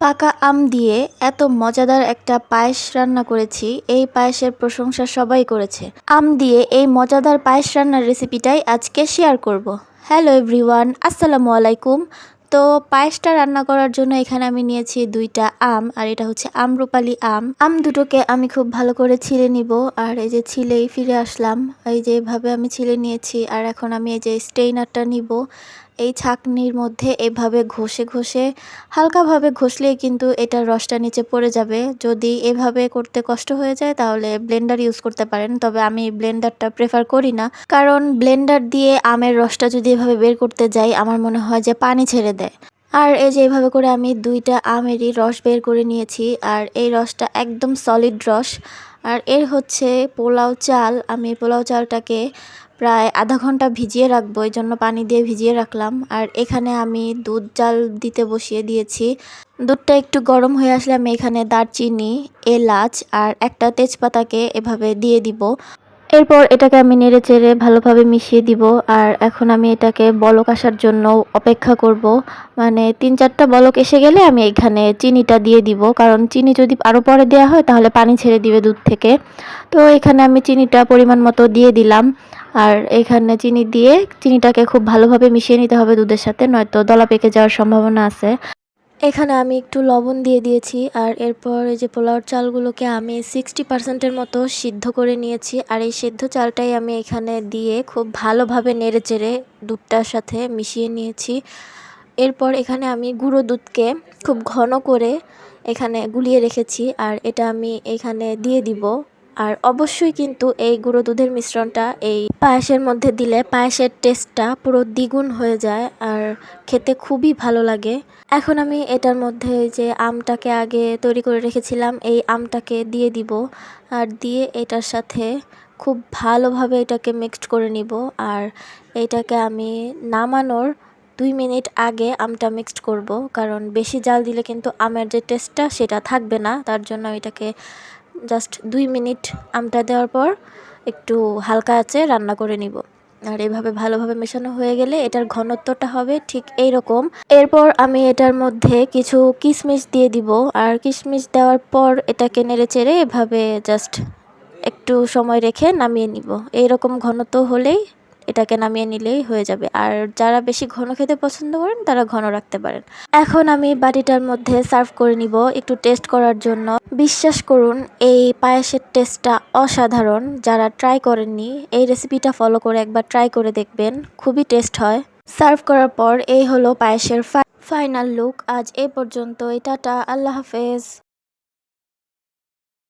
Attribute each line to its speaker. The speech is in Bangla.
Speaker 1: পাকা আম দিয়ে এত মজাদার একটা পায়েস রান্না করেছি। এই পায়েসের প্রশংসা সবাই করেছে। আম দিয়ে এই মজাদার পায়েস রান্নার রেসিপিটাই আজকে শেয়ার করব। হ্যালো এভরিওয়ান, আসসালামু আলাইকুম। তো পায়েসটা রান্না করার জন্য এখানে আমি নিয়েছি 2টা আম, আর এটা হচ্ছে আম্রপালি আম। আম দুটোকে আমি খুব ভালো করে ছিলে নিব। আর এই যে ছিলেই ফিরে আসলাম, এই যে এভাবে আমি ছিলে নিয়েছি। আর এখন আমি এই যে স্টেইনারটা নিব। এই ছাঁকনির মধ্যে এভাবে ঘষে ঘষে হালকাভাবে ঘষলেই কিন্তু এটার রসটা নিচে পড়ে যাবে। যদি এভাবে করতে কষ্ট হয়ে যায় তাহলে ব্লেন্ডার ইউজ করতে পারেন, তবে আমি ব্লেন্ডারটা প্রেফার করি না, কারণ ব্লেন্ডার দিয়ে আমের রসটা যদি এভাবে বের করতে যাই আমার মনে হয় যে পানি ছেড়ে দেয়। আর এই যে এভাবে করে আমি 2টা আমেরই রস বের করে নিয়েছি। আর এই রসটা একদম সলিড রস। আর এর হচ্ছে পোলাও চাল। আমি পোলাও চালটাকে প্রায় আধা ঘন্টা ভিজিয়ে রাখবো, এই জন্য পানি দিয়ে ভিজিয়ে রাখলাম। আর এখানে আমি দুধ জাল দিতে বসিয়ে দিয়েছি। দুধটা একটু গরম হয়ে আসলে আমি এখানে দারচিনি, এলাচ আর একটা তেজপাতাকে এভাবে দিয়ে দিব। এরপর এটাকে আমি নেড়ে চেড়ে ভালোভাবে মিশিয়ে দিব। আর এখন আমি এটাকে বলক আসার জন্য অপেক্ষা করব। মানে 3-4টা বলক এসে গেলে আমি এখানে চিনিটা দিয়ে দিব, কারণ চিনি যদি আরও পরে দেওয়া হয় তাহলে পানি ছেড়ে দিবে দুধ থেকে। তো এখানে আমি চিনিটা পরিমাণ মতো দিয়ে দিলাম। আর এখানে চিনি দিয়ে চিনিটাকে খুব ভালোভাবে মিশিয়ে নিতে হবে দুধের সাথে, নয়তো দলা পেকে যাওয়ার সম্ভাবনা আছে। এখানে আমি একটু লবণ দিয়ে দিয়েছি। আর এরপর এই যে পোলাওর চালগুলোকে আমি 60%-এর মতো সিদ্ধ করে নিয়েছি। আর এই সিদ্ধ চালটাই আমি এখানে দিয়ে খুব ভালোভাবে নেড়ে চেড়ে দুধটার সাথে মিশিয়ে নিয়েছি। এরপর এখানে আমি গুঁড়ো দুধকে খুব ঘন করে এখানে গুলিয়ে রেখেছি, আর এটা আমি এখানে দিয়ে দিব। আর অবশ্যই কিন্তু এই গুঁড়ো দুধের মিশ্রণটা এই পায়েসের মধ্যে দিলে পায়েসের টেস্টটা পুরো দ্বিগুণ হয়ে যায় আর খেতে খুবই ভালো লাগে। এখন আমি এটার মধ্যে যে আমটাকে আগে তৈরি করে রেখেছিলাম এই আমটাকে দিয়ে দিব। আর দিয়ে এটার সাথে খুব ভালোভাবে এটাকে মিক্সড করে নিব। আর এটাকে আমি নামানোর 2 মিনিট আগে আমটা মিক্সড করব, কারণ বেশি জাল দিলে কিন্তু আমের যে টেস্টটা সেটা থাকবে না। তার জন্য এটাকে জাস্ট 2 মিনিট আমটা দেওয়ার পর একটু হালকা আঁচে রান্না করে নিব। আর এভাবে ভালোভাবে মেশানো হয়ে গেলে এটার ঘনত্বটা হবে ঠিক এই রকম। এরপর আমি এটার মধ্যে কিছু কিশমিশ দিয়ে দিব। আর কিশমিশ দেওয়ার পর এটাকে নেড়ে চেড়ে এভাবে জাস্ট একটু সময় রেখে নামিয়ে নিব। এইরকম ঘনত্ব হলেই এটাকে নামিয়ে নিলেই হয়ে যাবে। আর যারা বেশি ঘন খেতে পছন্দ করেন তারা ঘন রাখতে পারেন। এখন আমি বাটিটার মধ্যে সার্ভ করে নিব একটু টেস্ট করার জন্য। বিশ্বাস করুন এই পায়েসের টেস্টটা অসাধারণ। যারা ট্রাই করেননি এই রেসিপিটা ফলো করে একবার ট্রাই করে দেখবেন, খুবই টেস্ট হয়। সার্ভ করার পর এই হলো পায়েসের ফাইনাল লুক। আজ এই পর্যন্তই, টাটা, আল্লাহ হাফেজ।